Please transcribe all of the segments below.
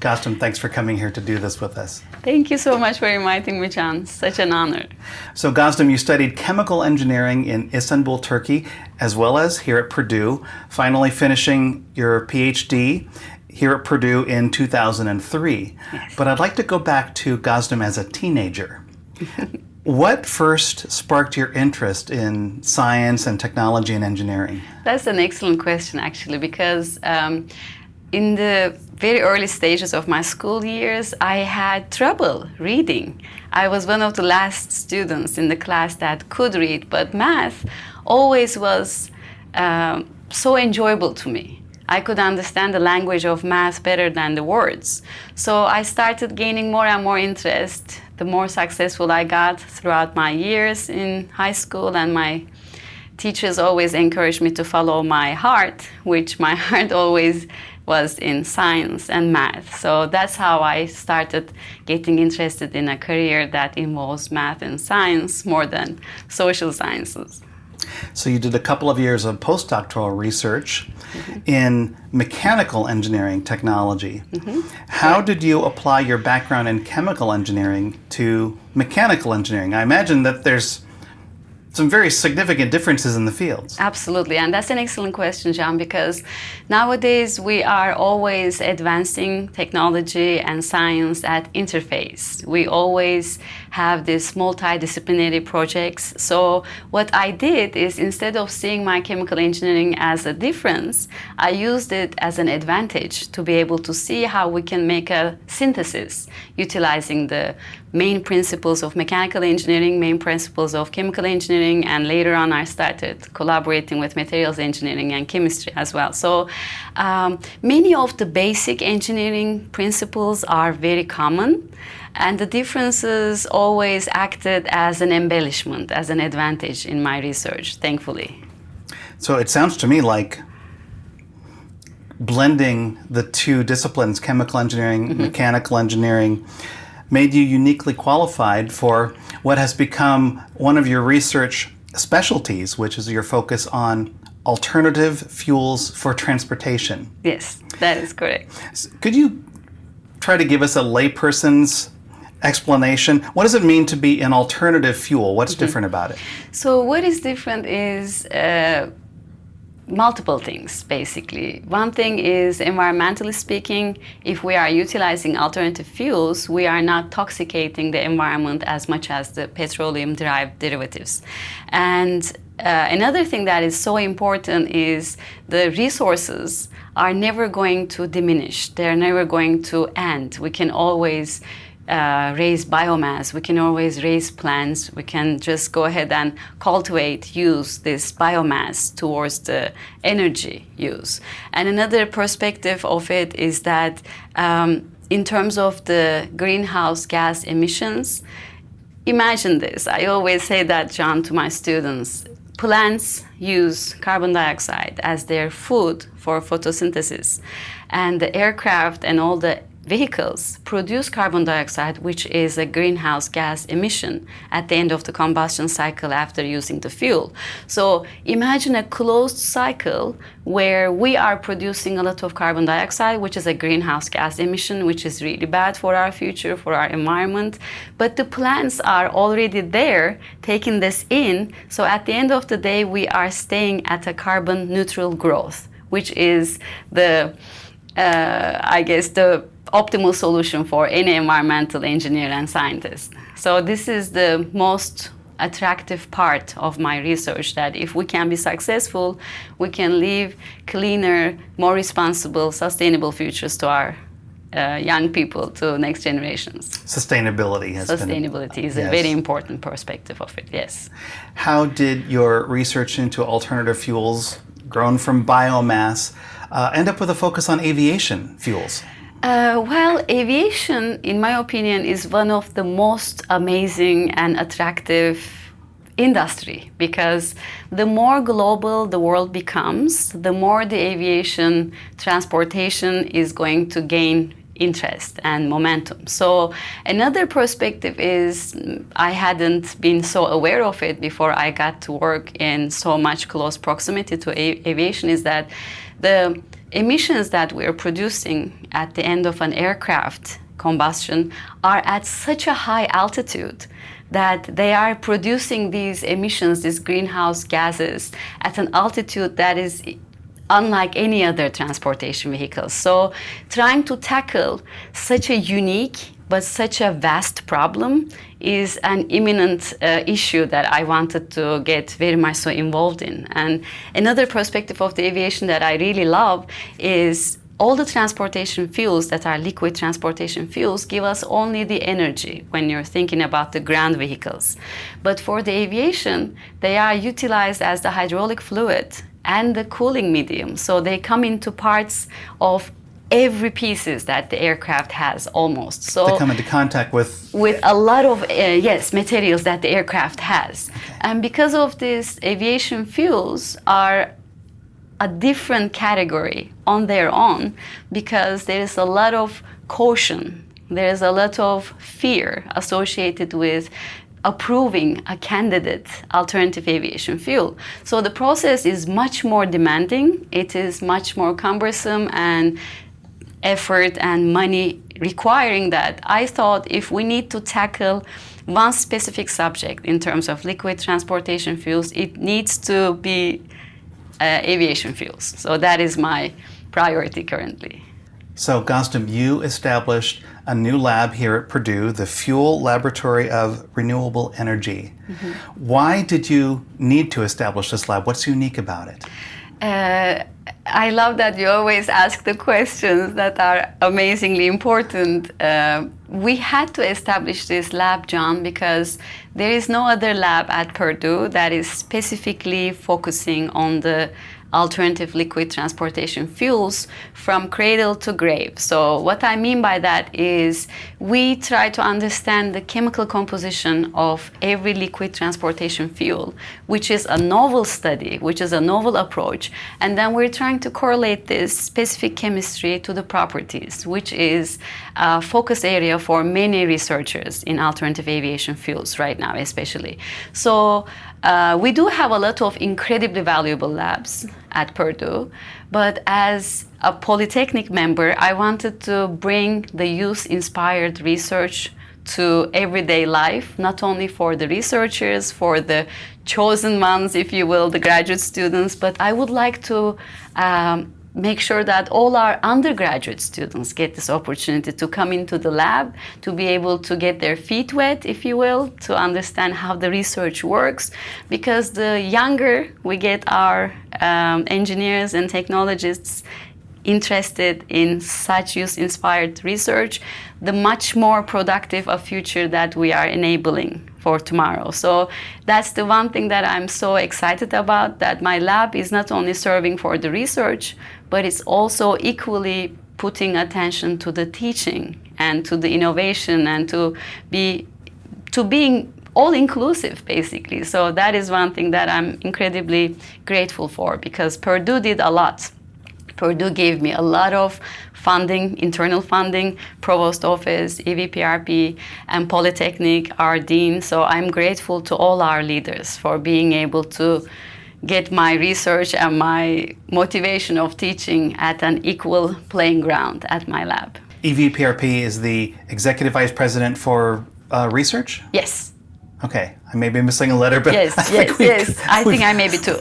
Gozdem, thanks for coming here to do this with us. Thank you so much for inviting me, Can. Such an honor. So Gozdem, you studied chemical engineering in Istanbul, Turkey, as well as here at Purdue, finally finishing your PhD here at Purdue in 2003. Yes. But I'd like to go back to Gozdem as a teenager. What first sparked your interest in science and technology and engineering? That's an excellent question, actually, because in the very early stages of my school years, I had trouble reading. I was one of the last students in the class that could read, but math always was so enjoyable to me. I could understand the language of math better than the words. So I started gaining more and more interest the more successful I got throughout my years in high school, and my teachers always encouraged me to follow my heart, which my heart always was in science and math. So that's how I started getting interested in a career that involves math and science more than social sciences. So you did a couple of years of postdoctoral research in mechanical engineering technology. How did you apply your background in chemical engineering to mechanical engineering? I imagine that there's some very significant differences in the fields. Absolutely, and that's an excellent question, John, because nowadays we are always advancing technology and science at interface. We always have these multidisciplinary projects. So what I did is, instead of seeing my chemical engineering as a difference, I used it as an advantage to be able to see how we can make a synthesis utilizing the main principles of mechanical engineering, main principles of chemical engineering, and later on I started collaborating with materials engineering and chemistry as well. So many of the basic engineering principles are very common, and the differences always acted as an embellishment, as an advantage in my research, thankfully. So it sounds to me like blending the two disciplines, chemical engineering, mechanical engineering, made you uniquely qualified for what has become one of your research specialties, which is your focus on alternative fuels for transportation. Yes, that is correct. Could you try to give us a layperson's explanation? What does it mean to be an alternative fuel? What's different about it? So what is different is multiple things, basically. One thing is, environmentally speaking, if we are utilizing alternative fuels, we are not toxicating the environment as much as the petroleum-derived derivatives. And another thing that is so important is the resources are never going to diminish. They're never going to end. We can always raise biomass, we can always raise plants, we can just go ahead and cultivate, use this biomass towards the energy use. And another perspective of it is that in terms of the greenhouse gas emissions, imagine this. I always say that, John, to my students. Plants use carbon dioxide as their food for photosynthesis, and the aircraft and all the vehicles produce carbon dioxide, which is a greenhouse gas emission at the end of the combustion cycle after using the fuel. So imagine a closed cycle where we are producing a lot of carbon dioxide, which is a greenhouse gas emission, which is really bad for our future, for our environment. But the plants are already there taking this in. So at the end of the day, we are staying at a carbon neutral growth, which is the, I guess, the optimal solution for any environmental engineer and scientist. So this is the most attractive part of my research, that if we can be successful, we can leave cleaner, more responsible, sustainable futures to our young people, to next generations. Sustainability is a very important perspective of it, yes. How did your research into alternative fuels grown from biomass end up with a focus on aviation fuels? Well, aviation, in my opinion, is one of the most amazing and attractive industry, because the more global the world becomes, the more the aviation transportation is going to gain interest and momentum. So another perspective is, I hadn't been so aware of it before I got to work in so much close proximity to aviation, is that the emissions that we're producing at the end of an aircraft combustion are at such a high altitude that they are producing these emissions, these greenhouse gases, at an altitude that is unlike any other transportation vehicle. So trying to tackle such a unique but such a vast problem is an imminent issue that I wanted to get very much so involved in. And another perspective of the aviation that I really love is all the transportation fuels that are liquid transportation fuels give us only the energy when you're thinking about the ground vehicles. But for the aviation, they are utilized as the hydraulic fluid and the cooling medium. So they come into parts of every pieces that the aircraft has almost. So they come into contact with a lot of materials that the aircraft has. Okay. And because of this, aviation fuels are a different category on their own, because there is a lot of caution, there is a lot of fear associated with approving a candidate alternative aviation fuel. So the process is much more demanding, it is much more cumbersome and effort and money requiring that. I thought if we need to tackle one specific subject in terms of liquid transportation fuels, it needs to be aviation fuels. So that is my priority currently. So Gozdem, you established a new lab here at Purdue, the Fuel Laboratory of Renewable Energy. Mm-hmm. Why did you need to establish this lab? What's unique about it? I love that you always ask the questions that are amazingly important. We had to establish this lab, John, because there is no other lab at Purdue that is specifically focusing on the alternative liquid transportation fuels from cradle to grave. So what I mean by that is we try to understand the chemical composition of every liquid transportation fuel, which is a novel study, which is a novel approach, and then we're trying to correlate this specific chemistry to the properties, which is a focus area for many researchers in alternative aviation fuels right now, especially. So we do have a lot of incredibly valuable labs at Purdue, but as a Polytechnic member, I wanted to bring the youth-inspired research to everyday life, not only for the researchers, for the chosen ones, if you will, the graduate students, but I would like to make sure that all our undergraduate students get this opportunity to come into the lab, to be able to get their feet wet, if you will, to understand how the research works. Because the younger we get our engineers and technologists interested in such youth-inspired research, the much more productive a future that we are enabling for tomorrow. So that's the one thing that I'm so excited about, that my lab is not only serving for the research, but it's also equally putting attention to the teaching and to the innovation and to being all-inclusive, basically. So that is one thing that I'm incredibly grateful for, because Purdue did a lot. Purdue gave me a lot of funding, internal funding, provost office, EVPRP, and Polytechnic, our dean. So I'm grateful to all our leaders for being able to get my research and my motivation of teaching at an equal playing ground at my lab. EVPRP is the Executive Vice President for Research? Yes. Okay, I may be missing a letter, but yes. I think I may be too.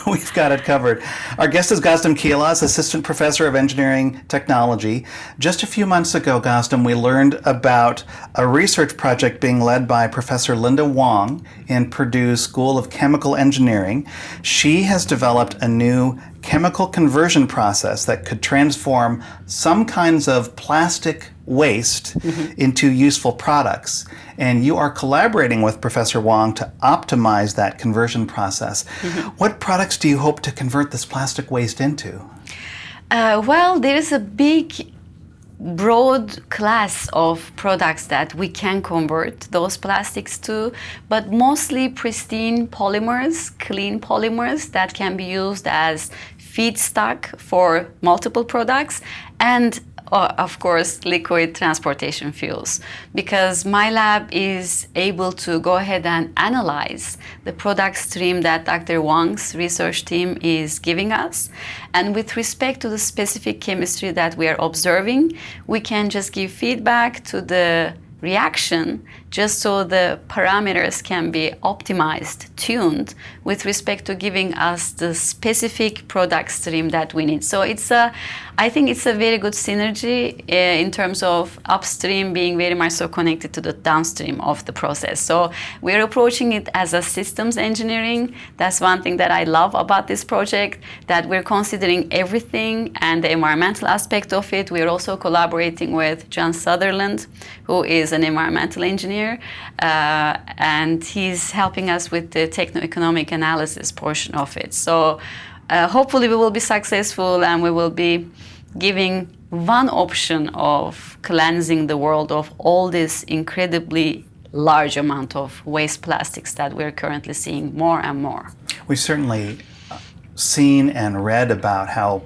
We've got it covered. Our guest is Gozdem Kilaz, Assistant Professor of Engineering Technology. Just a few months ago, Gozdem, we learned about a research project being led by Professor Linda Wong in Purdue School of Chemical Engineering. She has developed a new chemical conversion process that could transform some kinds of plastic waste into useful products. And you are collaborating with Professor Wong to optimize that conversion process. What products do you hope to convert this plastic waste into? Well, there is a big, broad class of products that we can convert those plastics to, but mostly pristine polymers, clean polymers that can be used as feedstock for multiple products, and of course, liquid transportation fuels, because my lab is able to go ahead and analyze the product stream that Dr. Wang's research team is giving us. And with respect to the specific chemistry that we are observing, we can just give feedback to the reaction just so the parameters can be optimized, tuned with respect to giving us the specific product stream that we need. So I think it's a very good synergy in terms of upstream being very much so connected to the downstream of the process. So we're approaching it as a systems engineering. That's one thing that I love about this project, that we're considering everything and the environmental aspect of it. We're also collaborating with John Sutherland, who is an environmental engineer, and he's helping us with the techno-economic analysis portion of it. So hopefully we will be successful, and we will be giving one option of cleansing the world of all this incredibly large amount of waste plastics that we're currently seeing more and more. We've certainly seen and read about how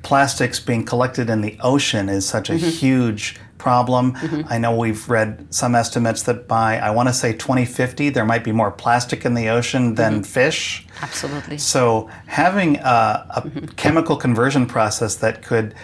plastics being collected in the ocean is such a huge problem. I know we've read some estimates that by, I want to say 2050, there might be more plastic in the ocean than fish. Absolutely. So having a chemical conversion process that could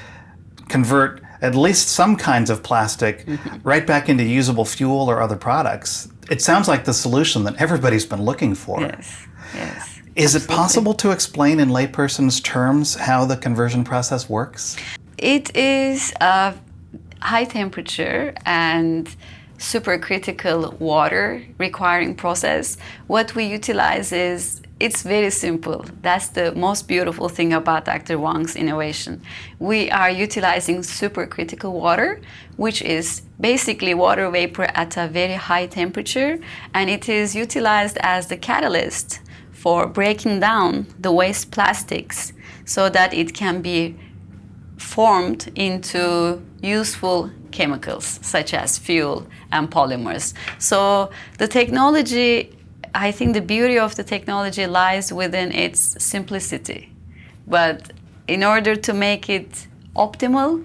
convert at least some kinds of plastic right back into usable fuel or other products, it sounds like the solution that everybody's been looking for. Yes, yes. Is it possible to explain in layperson's terms how the conversion process works? It is a high temperature and supercritical water requiring process. What we utilize is, it's very simple. That's the most beautiful thing about Dr. Wang's innovation. We are utilizing supercritical water, which is basically water vapor at a very high temperature, and it is utilized as the catalyst for breaking down the waste plastics so that it can be formed into useful chemicals such as fuel and polymers. So the technology, I think the beauty of the technology lies within its simplicity. But in order to make it optimal,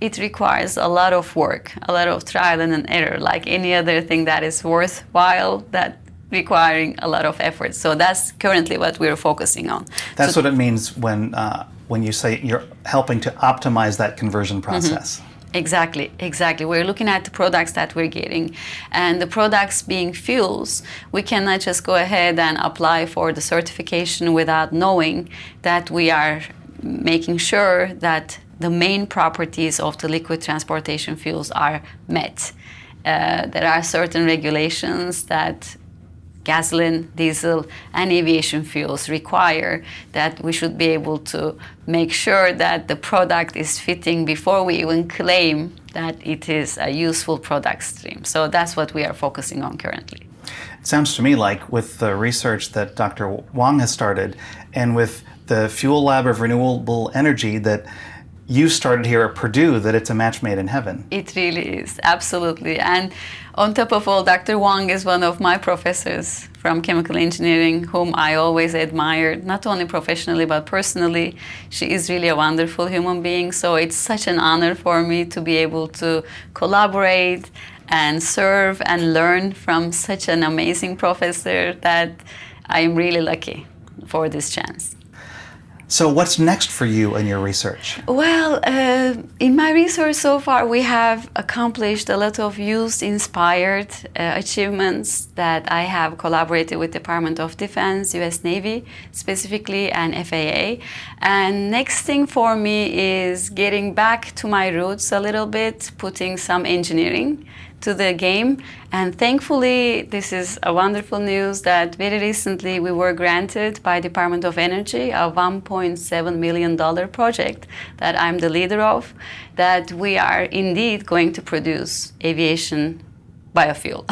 it requires a lot of work, a lot of trial and error, like any other thing that is worthwhile, that requiring a lot of effort. So that's currently what we're focusing on. That's what it means when you say you're helping to optimize that conversion process. Exactly, exactly. We're looking at the products that we're getting, and the products being fuels, we cannot just go ahead and apply for the certification without knowing that we are making sure that the main properties of the liquid transportation fuels are met. There are certain regulations that gasoline, diesel, and aviation fuels require, that we should be able to make sure that the product is fitting before we even claim that it is a useful product stream. So that's what we are focusing on currently. It sounds to me like with the research that Dr. Wang has started, and with the Fuel Lab of Renewable Energy that you started here at Purdue, that it's a match made in heaven. It really is, absolutely. And on top of all, Dr. Wang is one of my professors from chemical engineering, whom I always admired, not only professionally but personally. She is really a wonderful human being, so it's such an honor for me to be able to collaborate and serve and learn from such an amazing professor, that I'm really lucky for this chance. So what's next for you in your research? Well, in my research so far, we have accomplished a lot of youth-inspired achievements that I have collaborated with Department of Defense, US Navy specifically, and FAA. And next thing for me is getting back to my roots a little bit, putting some engineering to the game. And thankfully, this is a wonderful news that very recently we were granted by Department of Energy a $1.7 million project that I'm the leader of, that we are indeed going to produce aviation biofuel.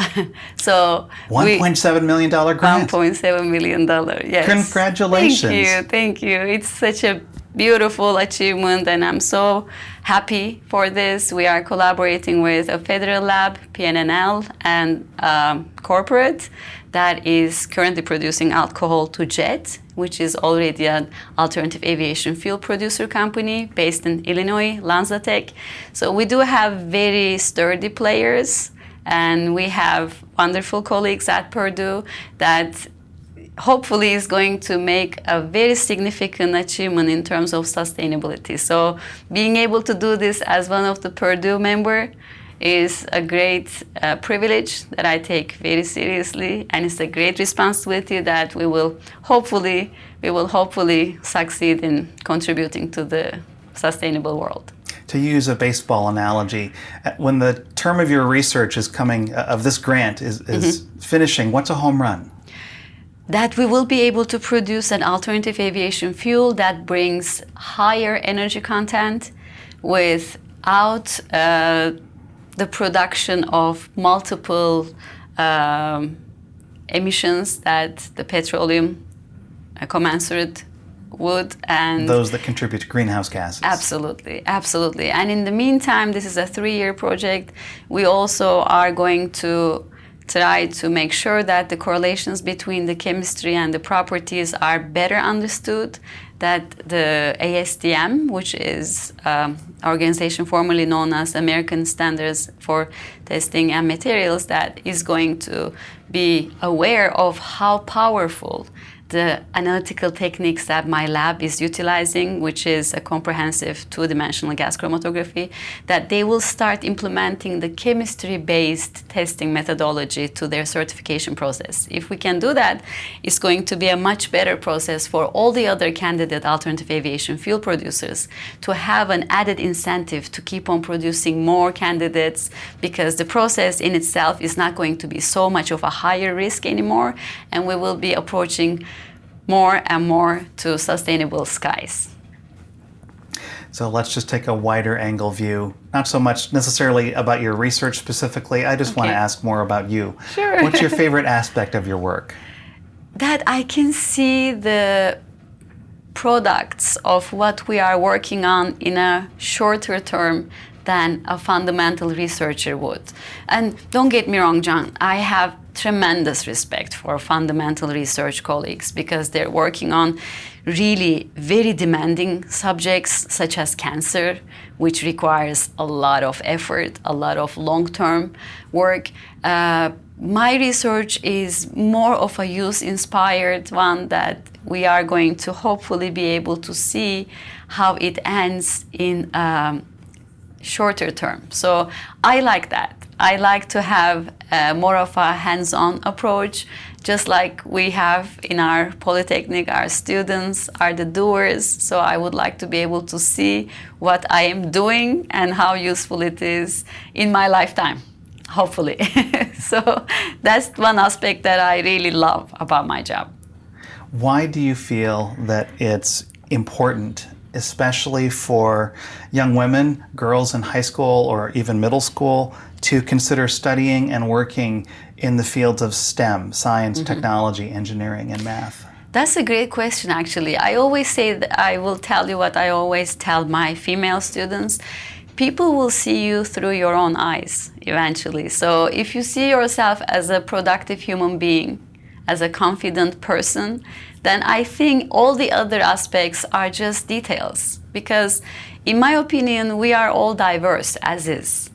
So $1.7 million grant. $1.7 million, yes. Congratulations. Thank you. It's such a beautiful achievement, and I'm so happy for this. We are collaborating with a federal lab, PNNL, and corporate that is currently producing alcohol to jet which is already an alternative aviation fuel producer company based in Illinois, LanzaTech. So we do have very sturdy players, and we have wonderful colleagues at Purdue that hopefully is going to make a very significant achievement in terms of sustainability. So being able to do this as one of the Purdue member is a great privilege that I take very seriously, and it's a great responsibility that we will hopefully succeed in contributing to the sustainable world. To use a baseball analogy, when the term of your research is coming, of this grant is finishing, what's a home run? That we will be able to produce an alternative aviation fuel that brings higher energy content without the production of multiple emissions that the petroleum commensurate would, and those that contribute to greenhouse gases. Absolutely, absolutely. And in the meantime, this is a 3-year project. We also are going to try to make sure that the correlations between the chemistry and the properties are better understood, that the ASTM, which is an organization formerly known as American Standards for Testing and Materials, that is going to be aware of how powerful the analytical techniques that my lab is utilizing, which is a comprehensive 2-dimensional gas chromatography, that they will start implementing the chemistry-based testing methodology to their certification process. If we can do that, it's going to be a much better process for all the other candidate alternative aviation fuel producers to have an added incentive to keep on producing more candidates, because the process in itself is not going to be so much of a higher risk anymore, and we will be approaching more and more to sustainable skies. So let's just take a wider angle view, not so much necessarily about your research specifically. I just want to ask more about you. Sure. What's your favorite aspect of your work? That I can see the products of what we are working on in a shorter term than a fundamental researcher would. And don't get me wrong, John, I have tremendous respect for fundamental research colleagues, because they're working on really very demanding subjects such as cancer, which requires a lot of effort, a lot of long-term work. My research is more of a use-inspired one, that we are going to hopefully be able to see how it ends in shorter term. So I like that. I like to have more of a hands-on approach, just like we have in our Polytechnic. Our students are the doers, so I would like to be able to see what I am doing and how useful it is in my lifetime, hopefully. So that's one aspect that I really love about my job. Why do you feel that it's important, especially for young women, girls in high school or even middle school, to consider studying and working in the fields of STEM, science, technology, engineering, and math? That's a great question, actually. I always say that I will tell you what I always tell my female students. People will see you through your own eyes eventually. So if you see yourself as a productive human being, as a confident person, then I think all the other aspects are just details. Because in my opinion, we are all diverse as is.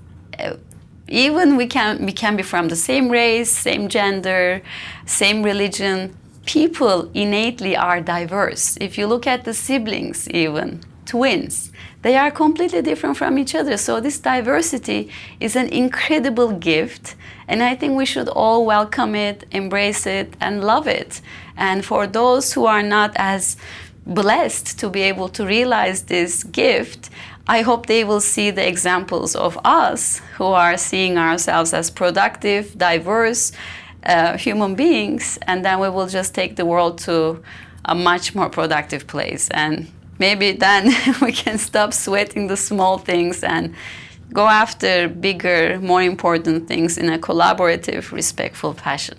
Even we can be from the same race, same gender, same religion. People innately are diverse. If you look at the siblings, even twins, they are completely different from each other. So this diversity is an incredible gift, and I think we should all welcome it, embrace it, and love it. And for those who are not as blessed to be able to realize this gift, I hope they will see the examples of us who are seeing ourselves as productive, diverse human beings, and then we will just take the world to a much more productive place. And maybe then we can stop sweating the small things and go after bigger, more important things in a collaborative, respectful fashion.